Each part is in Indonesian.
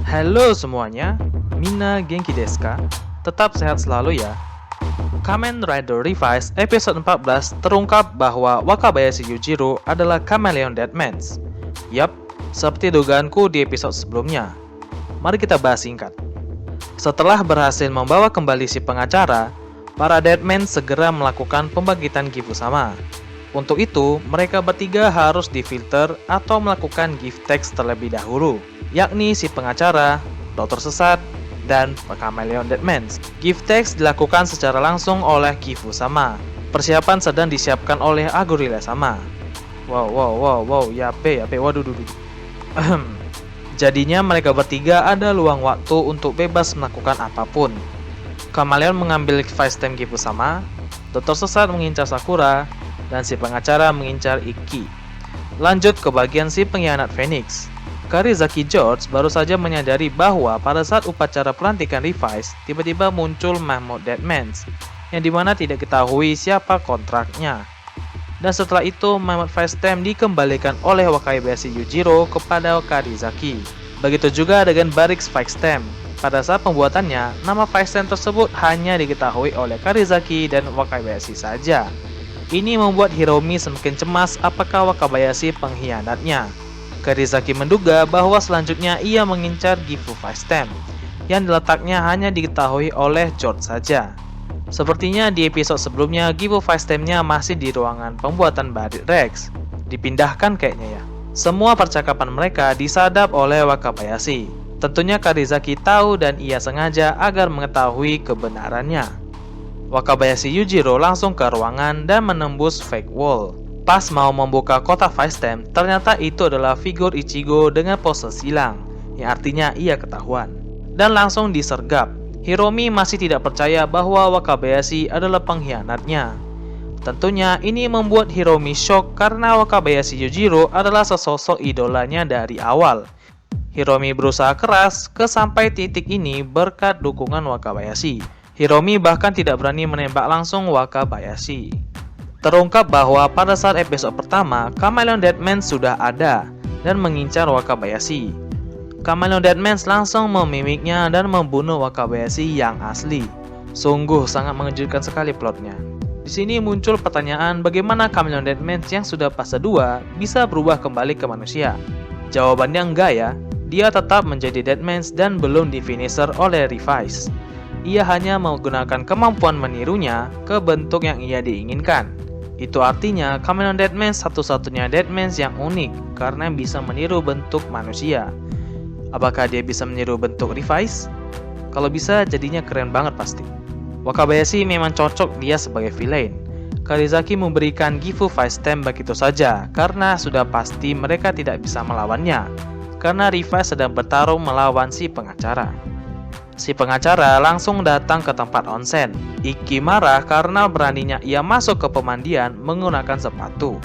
Halo semuanya, Mina Genki desu ka? Tetap sehat selalu ya. Kamen Rider Revised episode 14 terungkap bahwa Wakabayashi Yujiro adalah Chameleon Deadmans. Yap, seperti dugaanku di episode sebelumnya. Mari kita bahas singkat. Setelah berhasil membawa kembali si pengacara, para Deadman segera melakukan pembangkitan Gifusama. Untuk itu, mereka bertiga harus difilter atau melakukan gift text terlebih dahulu, yakni si pengacara, dokter sesat, dan Chameleon Deadmans. Gift text dilakukan secara langsung oleh Gifusama. Persiapan sedang disiapkan oleh Agorilla sama. Wow, yape, waduh. Jadinya mereka bertiga ada luang waktu untuk bebas melakukan apapun. Chameleon mengambil Vice Time Gifusama, dokter sesat mengincar Sakura, dan si pengacara mengincar Ikki. Lanjut ke bagian si pengkhianat Phoenix. Karizaki George baru saja menyadari bahwa pada saat upacara pelantikan Revice, tiba-tiba muncul Mahmoud Deadmans, yang dimana tidak diketahui siapa kontraknya. Dan setelah itu, Mahmoud Vice Time dikembalikan oleh Wakabayashi Yujiro kepada Karizaki. Begitu juga dengan Barracks Vice Time. Pada saat pembuatannya, nama Vice Time tersebut hanya diketahui oleh Karizaki dan Wakabayashi saja. Ini membuat Hiromi semakin cemas apakah Wakabayashi pengkhianatnya. Karizaki menduga bahwa selanjutnya ia mengincar Gifu Vice Time, yang letaknya hanya diketahui oleh George saja. Sepertinya di episode sebelumnya Gifu Vice Time-nya masih di ruangan pembuatan Barracks Rex. Dipindahkan kayaknya ya. Semua percakapan mereka disadap oleh Wakabayashi. Tentunya Karizaki tahu dan ia sengaja agar mengetahui kebenarannya. Wakabayashi Yujiro langsung ke ruangan dan menembus fake wall. Pas mau membuka kotak Vice Time, ternyata itu adalah figur Ichigo dengan pose silang, yang artinya ia ketahuan. Dan langsung disergap. Hiromi masih tidak percaya bahwa Wakabayashi adalah pengkhianatnya. Tentunya ini membuat Hiromi shock karena Wakabayashi Yujiro adalah sesosok idolanya dari awal. Hiromi berusaha keras ke sampai titik ini berkat dukungan Wakabayashi. Hiromi bahkan tidak berani menembak langsung Wakabayashi. Terungkap bahwa pada saat episode pertama, Chameleon Deadmans sudah ada dan mengincar Wakabayashi. Chameleon Deadmans langsung memimiknya dan membunuh Wakabayashi yang asli. Sungguh sangat mengejutkan sekali plotnya. Di sini muncul pertanyaan bagaimana Chameleon Deadmans yang sudah fase 2 bisa berubah kembali ke manusia. Jawabannya enggak ya, dia tetap menjadi Deadmans dan belum di-finisher oleh Revice. Ia hanya menggunakan kemampuan menirunya ke bentuk yang ia diinginkan. Itu artinya Chameleon Deadmans satu-satunya Deadmans yang unik karena bisa meniru bentuk manusia. Apakah dia bisa meniru bentuk Revice? Kalau bisa jadinya keren banget pasti. Wakabayashi memang cocok dia sebagai villain. Karizaki memberikan Gifu Vice Time begitu saja karena sudah pasti mereka tidak bisa melawannya. Karena Revice sedang bertarung melawan si pengacara. Si pengacara langsung datang ke tempat onsen. Ikki marah karena beraninya ia masuk ke pemandian menggunakan sepatu.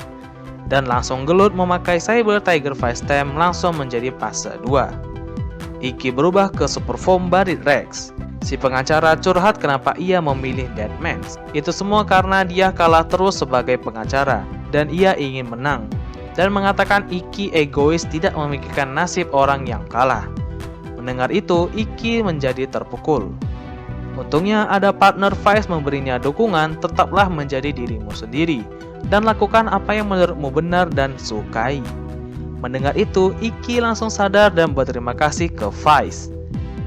Dan langsung gelut memakai Cyber Tiger Vice Time langsung menjadi fase 2. Ikki berubah ke Super Form Barracks Rex. Si pengacara curhat kenapa ia memilih Deadmans. Itu semua karena dia kalah terus sebagai pengacara dan ia ingin menang. Dan mengatakan Ikki egois tidak memikirkan nasib orang yang kalah. Mendengar itu, Ikki menjadi terpukul. Untungnya ada partner Vice memberinya dukungan, tetaplah menjadi dirimu sendiri dan lakukan apa yang menurutmu benar dan sukai. Mendengar itu, Ikki langsung sadar dan berterima kasih ke Vice.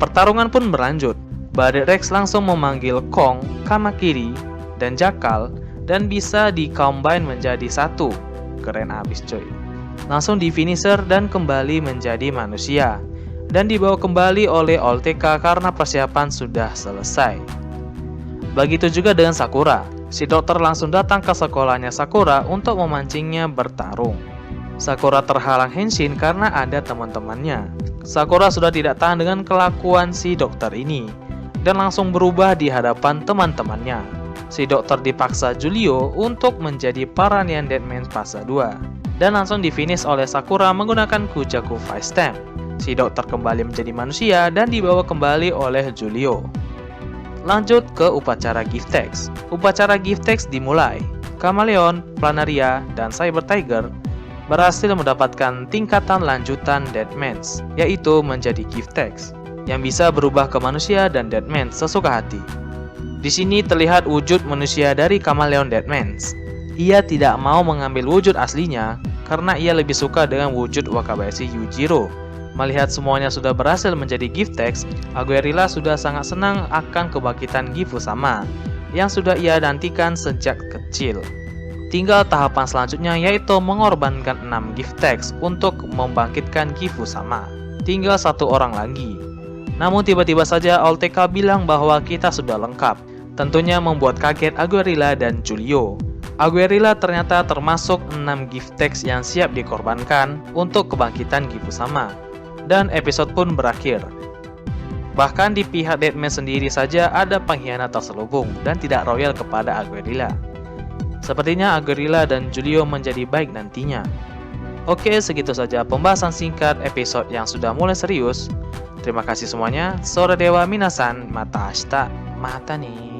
Pertarungan pun berlanjut. Barracks Rex langsung memanggil Kong, Kamakiri, dan Jakal dan bisa di-combine menjadi satu. Keren abis coy. Langsung di-finisher dan kembali menjadi manusia. Dan dibawa kembali oleh Olteka karena persiapan sudah selesai. Begitu juga dengan Sakura. Si dokter langsung datang ke sekolahnya Sakura untuk memancingnya bertarung. Sakura terhalang Henshin karena ada teman-temannya. Sakura sudah tidak tahan dengan kelakuan si dokter ini dan langsung berubah di hadapan teman-temannya. Si dokter dipaksa Julio untuk menjadi Paranian Deadman fase 2 dan langsung difinish oleh Sakura menggunakan Kujaku Vice Time. Si dokter kembali menjadi manusia dan dibawa kembali oleh Julio. Lanjut ke upacara gift text. Upacara gift text dimulai. Chameleon, Planaria, dan Cyber Tiger berhasil mendapatkan tingkatan lanjutan Deadmans, yaitu menjadi Giftex, yang bisa berubah ke manusia dan Deadman sesuka hati. Di sini terlihat wujud manusia dari kameleon Deadmans. Ia tidak mau mengambil wujud aslinya karena ia lebih suka dengan wujud Wakabayashi Yujiro. Melihat semuanya sudah berhasil menjadi Giftex, Aguerilla sudah sangat senang akan kebangkitan Gifu Sama yang sudah ia nantikan sejak kecil. Tinggal tahapan selanjutnya yaitu mengorbankan 6 Giftex untuk membangkitkan Gifu Sama. Tinggal 1 orang lagi. Namun tiba-tiba saja Olteka bilang bahwa kita sudah lengkap. Tentunya membuat kaget Aguerilla dan Julio. Aguerilla ternyata termasuk 6 Giftex yang siap dikorbankan untuk kebangkitan Gifu Sama. Dan episode pun berakhir. Bahkan di pihak Deadman sendiri saja ada pengkhianat terselubung dan tidak royal kepada Aguerilla. Sepertinya Aguerilla dan Julio menjadi baik nantinya. Oke, segitu saja pembahasan singkat episode yang sudah mulai serius. Terima kasih semuanya. Sore Dewa Minasan, mata ashita, mata nih.